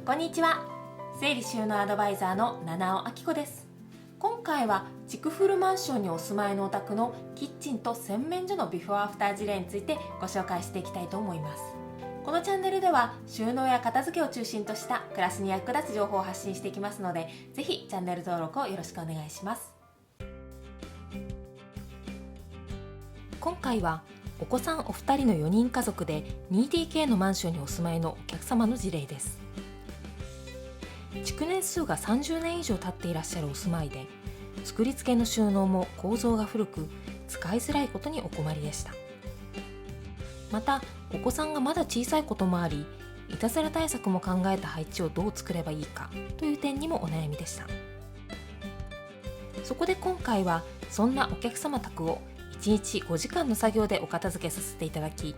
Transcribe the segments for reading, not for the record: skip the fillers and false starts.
こんにちは。整理収納アドバイザーの七尾明子です。今回は築古マンションにお住まいのお宅のキッチンと洗面所のビフォーアフター事例についてご紹介していきたいと思います。このチャンネルでは収納や片付けを中心とした暮らしに役立つ情報を発信していきますので、ぜひチャンネル登録をよろしくお願いします。今回はお子さんお二人の4人家族で 2DK のマンションにお住まいのお客様の事例です。築年数が30年以上経っていらっしゃるお住まいで、作り付けの収納も構造が古く使いづらいことにお困りでした。またお子さんがまだ小さいこともあり、いたずら対策も考えた配置をどう作ればいいかという点にもお悩みでした。そこで今回はそんなお客様宅を1日5時間の作業でお片付けさせていただき、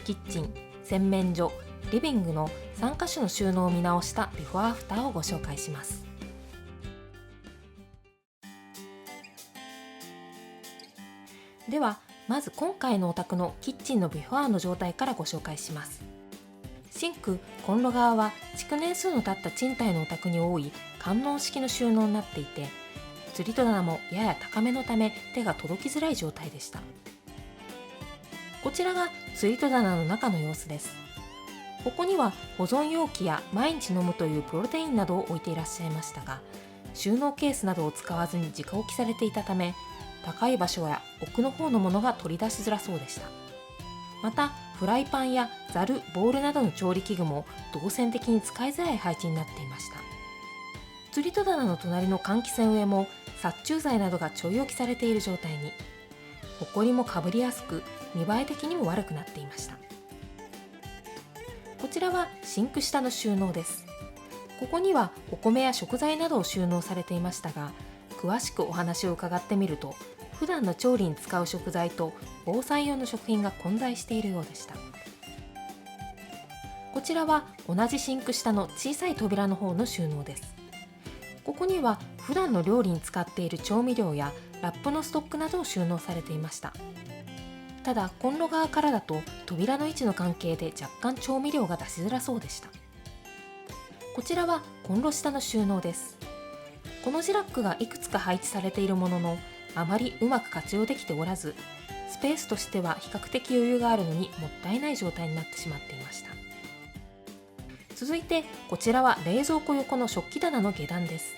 キッチン、洗面所、リビングの3カ所の収納を見直したビフォーアフターをご紹介します。ではまず今回のお宅のキッチンのビフォーの状態からご紹介します。シンク、コンロ側は築年数の経った賃貸のお宅に多い観音式の収納になっていて、吊り戸棚もやや高めのため手が届きづらい状態でした。こちらが吊り戸棚の中の様子です。ここには保存容器や毎日飲むというプロテインなどを置いていらっしゃいましたが、収納ケースなどを使わずに直置きされていたため、高い場所や奥の方のものが取り出しづらそうでした。またフライパンやざる、ボウルなどの調理器具も動線的に使いづらい配置になっていました。吊り戸棚の隣の換気扇上も殺虫剤などがちょい置きされている状態に、ほこりもかぶりやすく見栄え的にも悪くなっていました。こちらはシンク下の収納です。ここにはお米や食材などを収納されていましたが、詳しくお話を伺ってみると、普段の調理に使う食材と防災用の食品が混在しているようでした。こちらは同じシンク下の小さい扉の方の収納です。ここには普段の料理に使っている調味料やラップのストックなどを収納されていました。ただコンロ側からだと扉の位置の関係で若干調味料が出しづらそうでした。こちらはコンロ下の収納です。このジラックがいくつか配置されているものの、あまりうまく活用できておらず、スペースとしては比較的余裕があるのにもったいない状態になってしまっていました。続いてこちらは冷蔵庫横の食器棚の下段です。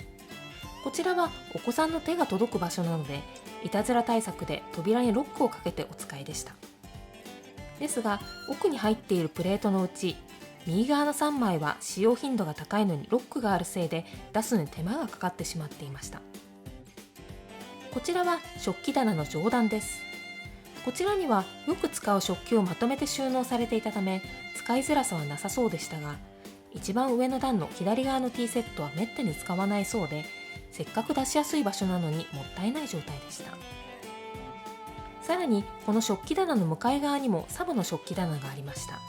こちらはお子さんの手が届く場所なので、いたずら対策で扉にロックをかけてお使いでした。ですが奥に入っているプレートのうち、右側の3枚は使用頻度が高いのにロックがあるせいで出すのに手間がかかってしまっていました。こちらは食器棚の上段です。こちらにはよく使う食器をまとめて収納されていたため、使いづらさはなさそうでしたが、一番上の段の左側のティーセットはめったに使わないそうで、せっかく出しやすい場所なのにもったいない状態でした。さらにこの食器棚の向かい側にもサブの食器棚がありました。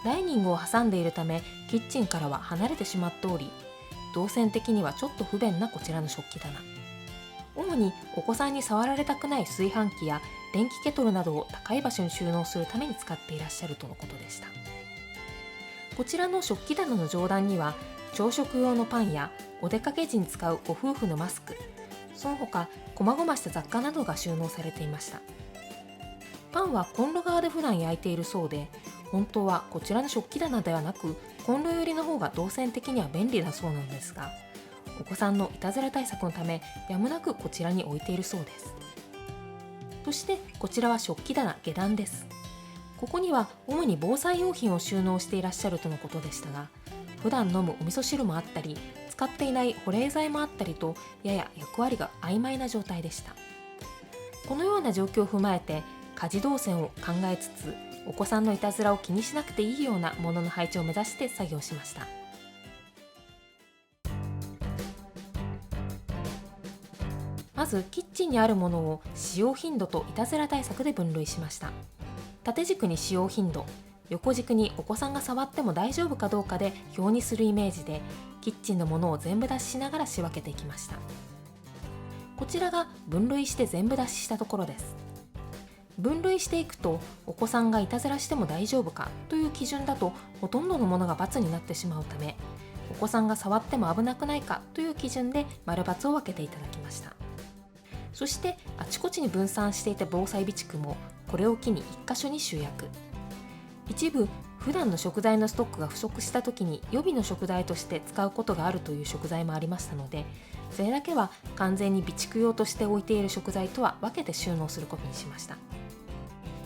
ダイニングを挟んでいるためキッチンからは離れてしまっており、動線的にはちょっと不便なこちらの食器棚。主にお子さんに触られたくない炊飯器や電気ケトルなどを高い場所に収納するために使っていらっしゃるとのことでした。こちらの食器棚の上段には朝食用のパンやお出かけ時に使うご夫婦のマスク、その他細々した雑貨などが収納されていました。パンはコンロ側で普段焼いているそうで、本当はこちらの食器棚ではなくコンロ寄りの方が動線的には便利だそうなんですが、お子さんのいたずら対策のためやむなくこちらに置いているそうです。そしてこちらは食器棚下段です。ここには主に防災用品を収納していらっしゃるとのことでしたが、普段飲むお味噌汁もあったり、使っていない保冷剤もあったりと、やや役割が曖昧な状態でした。このような状況を踏まえて家事動線を考えつつ、お子さんのいたずらを気にしなくていいようなものの配置を目指して作業しました。まずキッチンにあるものを使用頻度といたずら対策で分類しました。縦軸に使用頻度、横軸にお子さんが触っても大丈夫かどうかで表にするイメージで、キッチンのものを全部出ししながら仕分けていきました。こちらが分類して全部出ししたところです。分類していくと、お子さんがいたずらしても大丈夫かという基準だとほとんどのものが×になってしまうため、お子さんが触っても危なくないかという基準で丸×を分けていただきました。そしてあちこちに分散していた防災備蓄もこれを機に1箇所に集約。一部普段の食材のストックが不足した時に予備の食材として使うことがあるという食材もありましたので、それだけは完全に備蓄用として置いている食材とは分けて収納することにしました。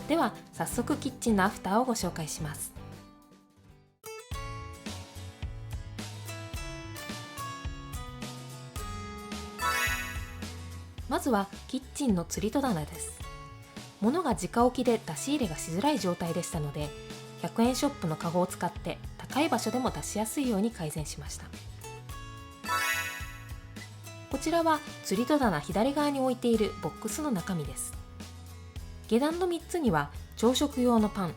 では早速キッチンのアフターをご紹介します。まずはキッチンの吊り戸棚です。物が直置きで出し入れがしづらい状態でしたので、100円ショップのカゴを使って高い場所でも出しやすいように改善しました。こちらは吊り戸棚左側に置いているボックスの中身です。下段の3つには朝食用のパン、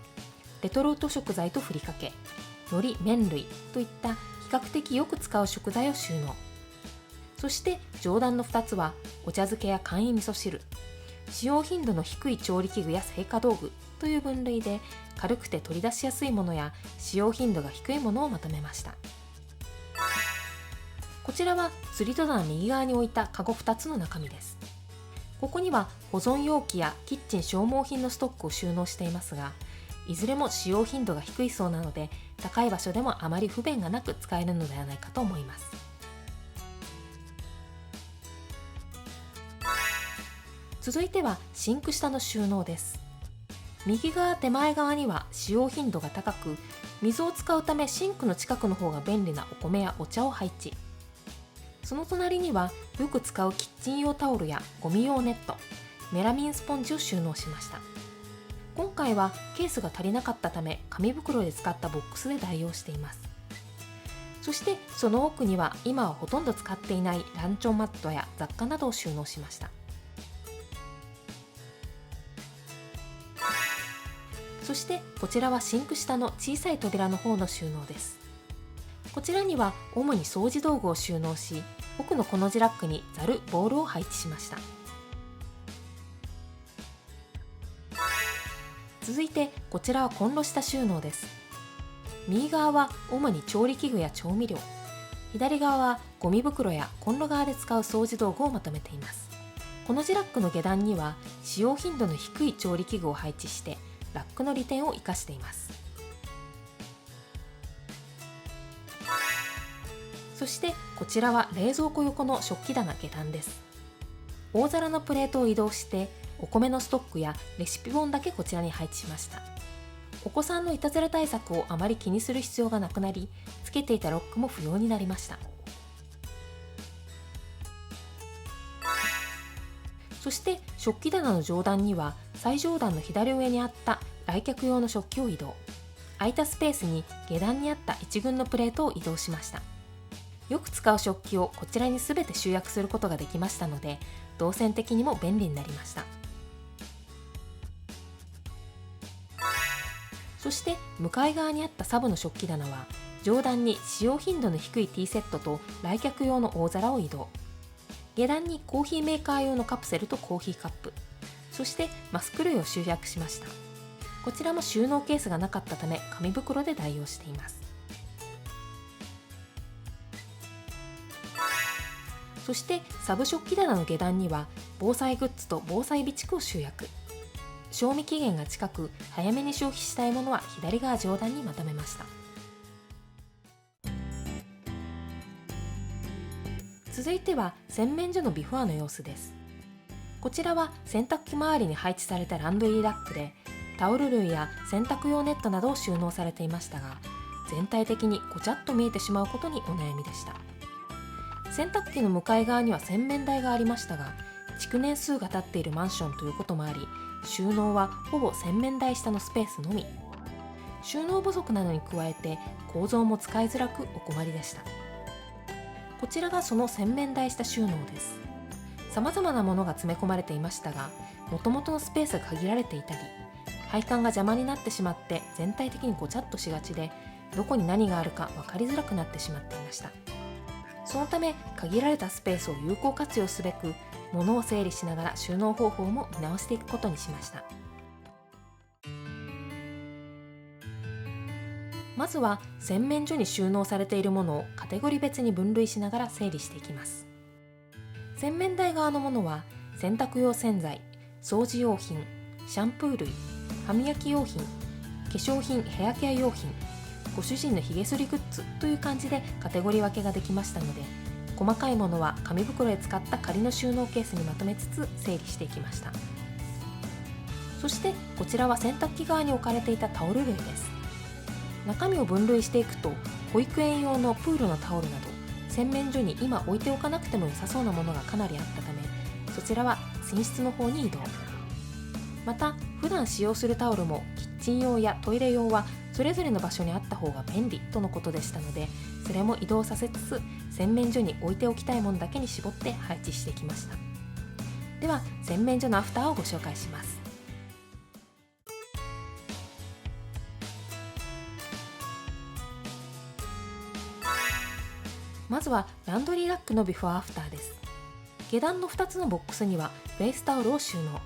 レトルト食材とふりかけ、海苔、麺類といった比較的よく使う食材を収納。そして上段の2つはお茶漬けや簡易味噌汁、使用頻度の低い調理器具や製菓道具という分類で軽くて取り出しやすいものや使用頻度が低いものをまとめました。こちらは吊り戸棚右側に置いたカゴ2つの中身です。ここには保存容器やキッチン消耗品のストックを収納していますが、いずれも使用頻度が低いそうなので高い場所でもあまり不便がなく使えるのではないかと思います。続いてはシンク下の収納です。右側手前側には使用頻度が高く、水を使うためシンクの近くの方が便利なお米やお茶を配置。その隣にはよく使うキッチン用タオルやゴミ用ネット、メラミンスポンジを収納しました。今回はケースが足りなかったため紙袋で使ったボックスで代用しています。そしてその奥には今はほとんど使っていないランチョンマットや雑貨などを収納しました。そしてこちらはシンク下の小さい扉の方の収納です。こちらには主に掃除道具を収納し、奥のコの字ラックにざる、ボウルを配置しました。続いてこちらはコンロ下収納です。右側は主に調理器具や調味料、左側はゴミ袋やコンロ側で使う掃除道具をまとめています。コの字ラックの下段には使用頻度の低い調理器具を配置してラックの利点を生かしています。そしてこちらは冷蔵庫横の食器棚下段です。大皿のプレートを移動してお米のストックやレシピ本だけこちらに配置しました。お子さんのいたずら対策をあまり気にする必要がなくなり、つけていたロックも不要になりました。そして食器棚の上段には最上段の左上にあった来客用の食器を移動。空いたスペースに下段にあった一群のプレートを移動しました。よく使う食器をこちらに全て集約することができましたので、動線的にも便利になりました。そして向かい側にあったサブの食器棚は上段に使用頻度の低いティーセットと来客用の大皿を移動。下段にコーヒーメーカー用のカプセルとコーヒーカップ、そしてマスク類を集約しました。こちらも収納ケースがなかったため紙袋で代用しています。そしてサブ食器棚の下段には防災グッズと防災備蓄を集約。賞味期限が近く早めに消費したいものは左側上段にまとめました。続いては洗面所のビフォーの様子です。こちらは洗濯機周りに配置されたランドリーラックでタオル類や洗濯用ネットなどを収納されていましたが、全体的にごちゃっと見えてしまうことにお悩みでした。洗濯機の向かい側には洗面台がありましたが、築年数が経っているマンションということもあり、収納はほぼ洗面台下のスペースのみ。収納不足なのに加えて構造も使いづらくお困りでした。こちらがその洗面台下収納です。様々なものが詰め込まれていましたが、元々のスペースが限られていたり、配管が邪魔になってしまって全体的にごちゃっとしがちで、どこに何があるか分かりづらくなってしまっていました。そのため限られたスペースを有効活用すべく、物を整理しながら収納方法も見直していくことにしました。まずは洗面所に収納されているものをカテゴリー別に分類しながら整理していきます。洗面台側のものは洗濯用洗剤、掃除用品、シャンプー類、歯磨き用品、化粧品、ヘアケア用品、ご主人のひげ剃りグッズという感じでカテゴリー分けができましたので、細かいものは紙袋で使った仮の収納ケースにまとめつつ整理していきました。そしてこちらは洗濯機側に置かれていたタオル類です。中身を分類していくと、保育園用のプールのタオルなど洗面所に今置いておかなくても良さそうなものがかなりあったため、そちらは寝室の方に移動。また普段使用するタオルもキッチン用やトイレ用はそれぞれの場所にあった方が便利とのことでしたので、それも移動させつつ洗面所に置いておきたいものだけに絞って配置してきました。では洗面所のアフターをご紹介します。まずはランドリーラックのビフォーアフターです。下段の2つのボックスにはフェイスタオルを収納。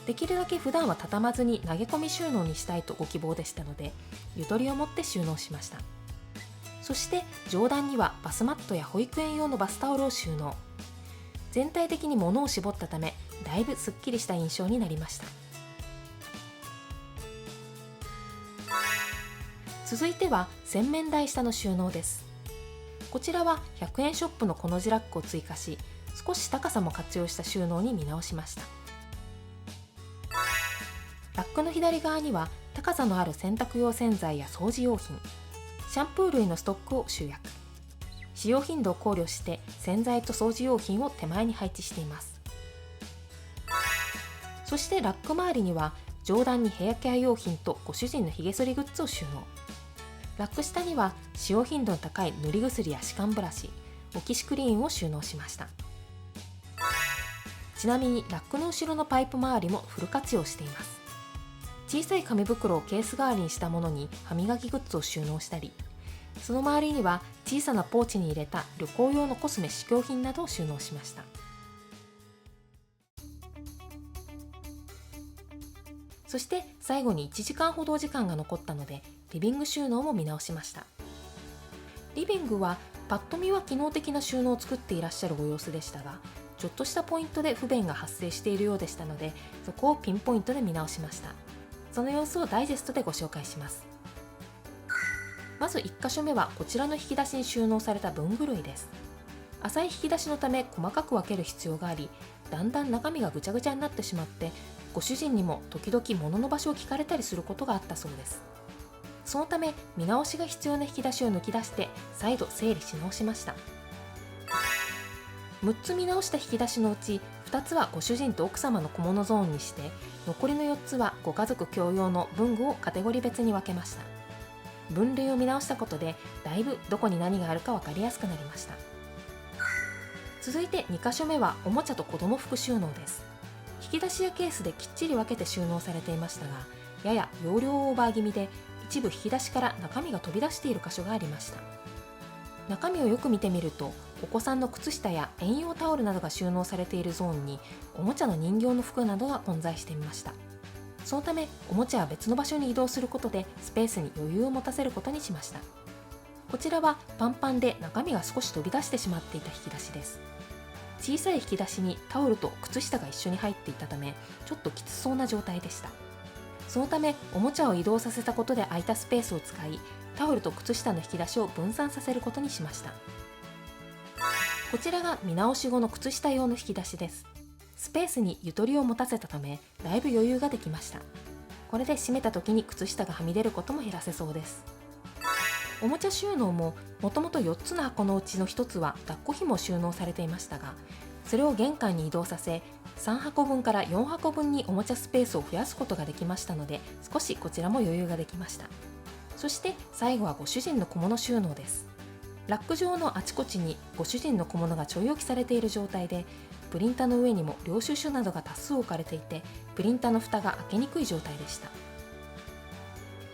できるだけ普段は畳まずに投げ込み収納にしたいとご希望でしたので、ゆとりを持って収納しました。そして上段にはバスマットや保育園用のバスタオルを収納。全体的に物を絞ったため、だいぶすっきりした印象になりました。続いては洗面台下の収納です。こちらは100円ショップのコの字ラックを追加し、少し高さも活用した収納に見直しました。ラックの左側には高さのある洗濯用洗剤や掃除用品、シャンプー類のストックを集約。使用頻度を考慮して洗剤と掃除用品を手前に配置しています。そしてラック周りには上段にヘアケア用品とご主人のひげ剃りグッズを収納。ラック下には使用頻度の高い塗り薬や歯間ブラシ、オキシクリーンを収納しました。ちなみにラックの後ろのパイプ周りもフル活用しています。小さい紙袋をケース代わりにしたものに歯磨きグッズを収納したり、その周りには小さなポーチに入れた旅行用のコスメ試供品などを収納しました。そして最後に1時間ほどお時間が残ったので、リビング収納も見直しました。リビングはパッと見は機能的な収納を作っていらっしゃるご様子でしたが、ちょっとしたポイントで不便が発生しているようでしたので、そこをピンポイントで見直しました。その様子をダイジェストでご紹介します。まず1箇所目はこちらの引き出しに収納された文具類です。浅い引き出しのため細かく分ける必要があり、だんだん中身がぐちゃぐちゃになってしまって、ご主人にも時々物の場所を聞かれたりすることがあったそうです。そのため見直しが必要な引き出しを抜き出して再度整理し直しました。6つ見直した引き出しのうち2つはご主人と奥様の小物ゾーンにして、残りの4つはご家族共用の文具をカテゴリー別に分けました。分類を見直したことでだいぶどこに何があるか分かりやすくなりました。続いて2箇所目はおもちゃと子供服収納です。引き出しやケースできっちり分けて収納されていましたが、やや容量オーバー気味で一部引き出しから中身が飛び出している箇所がありました。中身をよく見てみると、お子さんの靴下や園用タオルなどが収納されているゾーンにおもちゃの人形の服などが混在していました。そのためおもちゃは別の場所に移動することでスペースに余裕を持たせることにしました。こちらはパンパンで中身が少し飛び出してしまっていた引き出しです。小さい引き出しにタオルと靴下が一緒に入っていたため、ちょっときつそうな状態でした。そのためおもちゃを移動させたことで空いたスペースを使い、タオルと靴下の引き出しを分散させることにしました。こちらが見直し後の靴下用の引き出しです。スペースにゆとりを持たせたためだいぶ余裕ができました。これで閉めた時に靴下がはみ出ることも減らせそうです。おもちゃ収納ももともと4つの箱のうちの1つは抱っこ紐収納されていましたが、それを玄関に移動させ3箱分から4箱分におもちゃスペースを増やすことができましたので、少しこちらも余裕ができました。そして最後はご主人の小物収納です。ラック上のあちこちにご主人の小物がちょい置きされている状態で、プリンターの上にも領収書などが多数置かれていて、プリンターの蓋が開けにくい状態でした。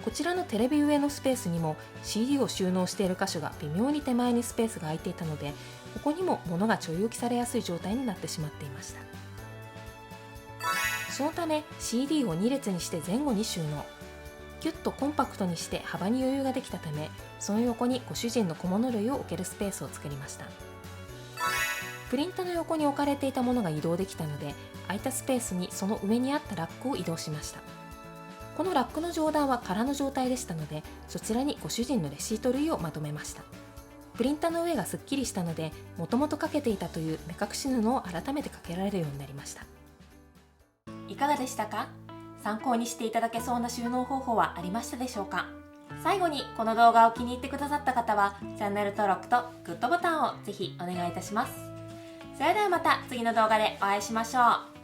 こちらのテレビ上のスペースにも CD を収納している箇所が微妙に手前にスペースが空いていたので、ここにも物がちょい置きされやすい状態になってしまっていました。そのため CD を2列にして前後に収納。ギュッとコンパクトにして幅に余裕ができたため、その横にご主人の小物類を置けるスペースを作りました。プリンタの横に置かれていたものが移動できたので、空いたスペースにその上にあったラックを移動しました。このラックの上段は空の状態でしたので、そちらにご主人のレシート類をまとめました。プリンタの上がすっきりしたので、もともとかけていたという目隠し布を改めてかけられるようになりました。いかがでしたか？参考にしていただけそうな収納方法はありましたでしょうか？最後にこの動画を気に入ってくださった方は、チャンネル登録とグッドボタンをぜひお願いいたします。それではまた次の動画でお会いしましょう。